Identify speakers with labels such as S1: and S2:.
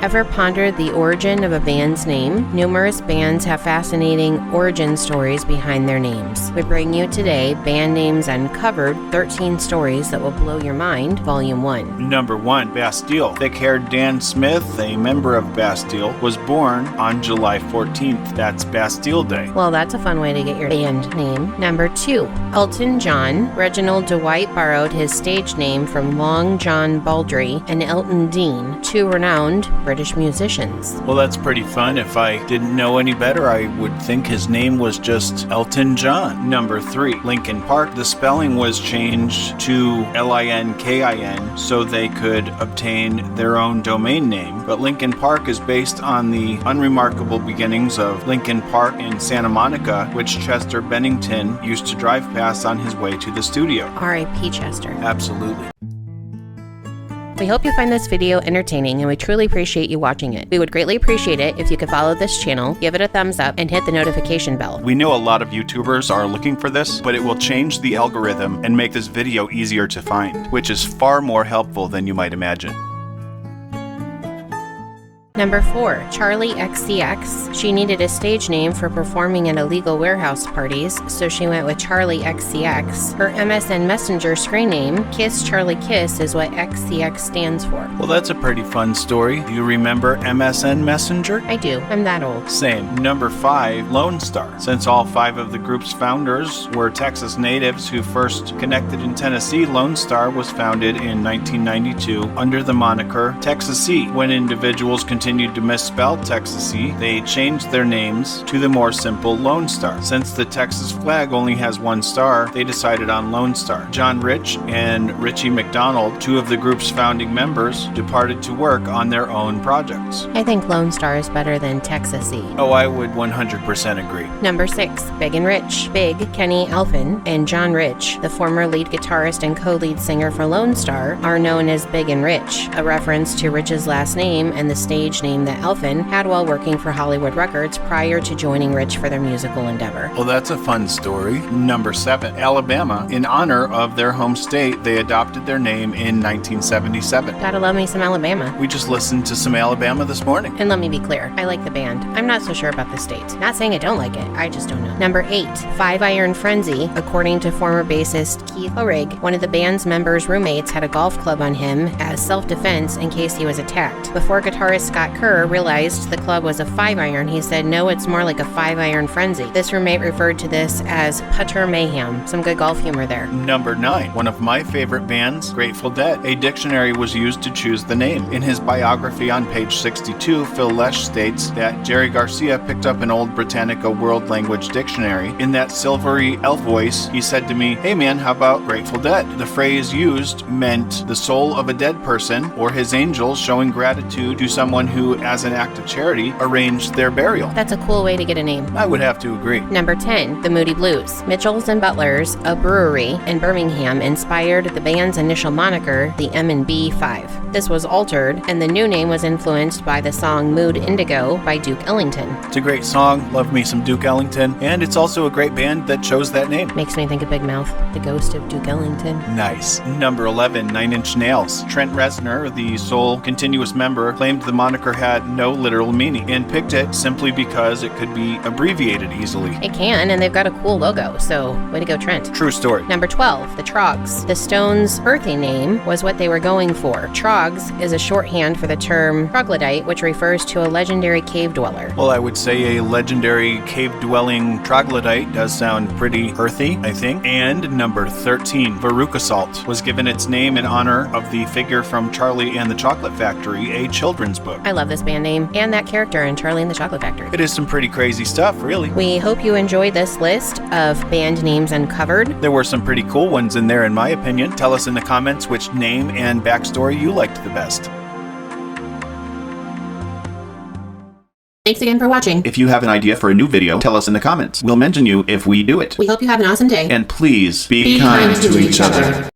S1: Ever pondered the origin of a band's name? Numerous bands have fascinating origin stories behind their names. We bring you today Band Names Uncovered, 13 Stories That Will Blow Your Mind, Volume 1.
S2: Number 1, Bastille. Thick-haired Dan Smith, a member of Bastille, was born on July 14th. That's Bastille Day.
S1: Well, that's a fun way to get your band name. Number 2, Elton John. Reginald Dwight borrowed his stage name from Long John Baldry and Elton Dean, two renowned British musicians.
S2: Well, that's pretty fun. If I didn't know any better, I would think his name was just Elton John. Number 3, Linkin Park. The spelling was changed to Linkin so they could obtain their own domain name. But Linkin Park is based on the unremarkable beginnings of Linkin Park in Santa Monica, which Chester Bennington used to drive past on his way to the studio.
S1: R.I.P. Chester.
S2: Absolutely.
S1: We hope you find this video entertaining, and we truly appreciate you watching it. We would greatly appreciate it if you could follow this channel, give it a thumbs up, and hit the notification bell.
S2: We know a lot of YouTubers are looking for this, but it will change the algorithm and make this video easier to find, which is far more helpful than you might imagine.
S1: Number 4, Charli XCX. She needed a stage name for performing at illegal warehouse parties, so she went with Charli XCX. Her MSN Messenger screen name, Kiss Charlie Kiss, is what XCX stands for.
S2: Well, that's a pretty fun story. Do you remember MSN Messenger?
S1: I do. I'm that old.
S2: Same. Number 5, Lonestar. Since all 5 of the group's founders were Texas natives who first connected in Tennessee, Lonestar was founded in 1992 under the moniker Texas-y. When individuals continued to misspell Texas-y, they changed their names to the more simple Lone Star. Since the Texas flag only has one star, they decided on Lone Star. John Rich and Richie McDonald, 2 of the group's founding members, departed to work on their own projects.
S1: I think Lone Star is better than Texas-y.
S2: Oh, I would 100% agree.
S1: Number 6, Big and Rich. Big, Kenny Alphin, and John Rich, the former lead guitarist and co-lead singer for Lone Star, are known as Big and Rich, a reference to Rich's last name and the stage name that Alphin had while working for Hollywood Records prior to joining Rich for their musical endeavor.
S2: Well, that's a fun story. Number 7, Alabama. In honor of their home state, they adopted their name in 1977.
S1: Gotta love me some Alabama.
S2: We just listened to some Alabama this morning.
S1: And let me be clear, I like the band. I'm not so sure about the state. Not saying I don't like it, I just don't know. Number 8, Five Iron Frenzy. According to former bassist Keith O'Rig, one of the band's members' roommates had a golf club on him as self-defense in case he was attacked. Before guitarist Scott Kerr realized the club was a 5-iron, he said, "No, it's more like a 5-iron frenzy." This roommate referred to this as putter mayhem. Some good golf humor there.
S2: Number 9, one of my favorite bands, Grateful Dead. A dictionary was used to choose the name. In his biography on page 62, Phil Lesh states that Jerry Garcia picked up an old Britannica World Language Dictionary. In that silvery elf voice, he said to me, "Hey man, how about Grateful Dead?" The phrase used meant the soul of a dead person or his angels showing gratitude to someone who, as an act of charity, arranged their burial.
S1: That's a cool way to get a name.
S2: I would have to agree.
S1: Number 10, the Moody Blues. Mitchells and Butlers, a brewery in Birmingham, inspired the band's initial moniker, the M&B 5. This was altered, and the new name was influenced by the song Mood Indigo by Duke Ellington.
S2: It's a great song, love me some Duke Ellington, and it's also a great band that chose that name.
S1: Makes me think of Big Mouth, the ghost of Duke Ellington.
S2: Nice. Number 11, Nine Inch Nails. Trent Reznor, the sole continuous member, claimed the moniker had no literal meaning and picked it simply because it could be abbreviated easily.
S1: It can, and they've got a cool logo, so way to go, Trent.
S2: True story.
S1: Number 12, the Troggs. The Stones' earthy name was what they were going for. Troggs is a shorthand for the term troglodyte, which refers to a legendary cave dweller.
S2: Well, I would say a legendary cave-dwelling troglodyte does sound pretty earthy, I think. And number 13, Veruca Salt, was given its name in honor of the figure from Charlie and the Chocolate Factory, a children's book.
S1: I love this band name and that character in Charlie and the Chocolate Factory.
S2: It is some pretty crazy stuff, really.
S1: We hope you enjoyed this list of band names uncovered.
S2: There were some pretty cool ones in there, in my opinion. Tell us in the comments which name and backstory you liked the best.
S1: Thanks again for watching.
S2: If you have an idea for a new video, tell us in the comments. We'll mention you if we do it.
S1: We hope you have an awesome day.
S2: And please be kind to each other.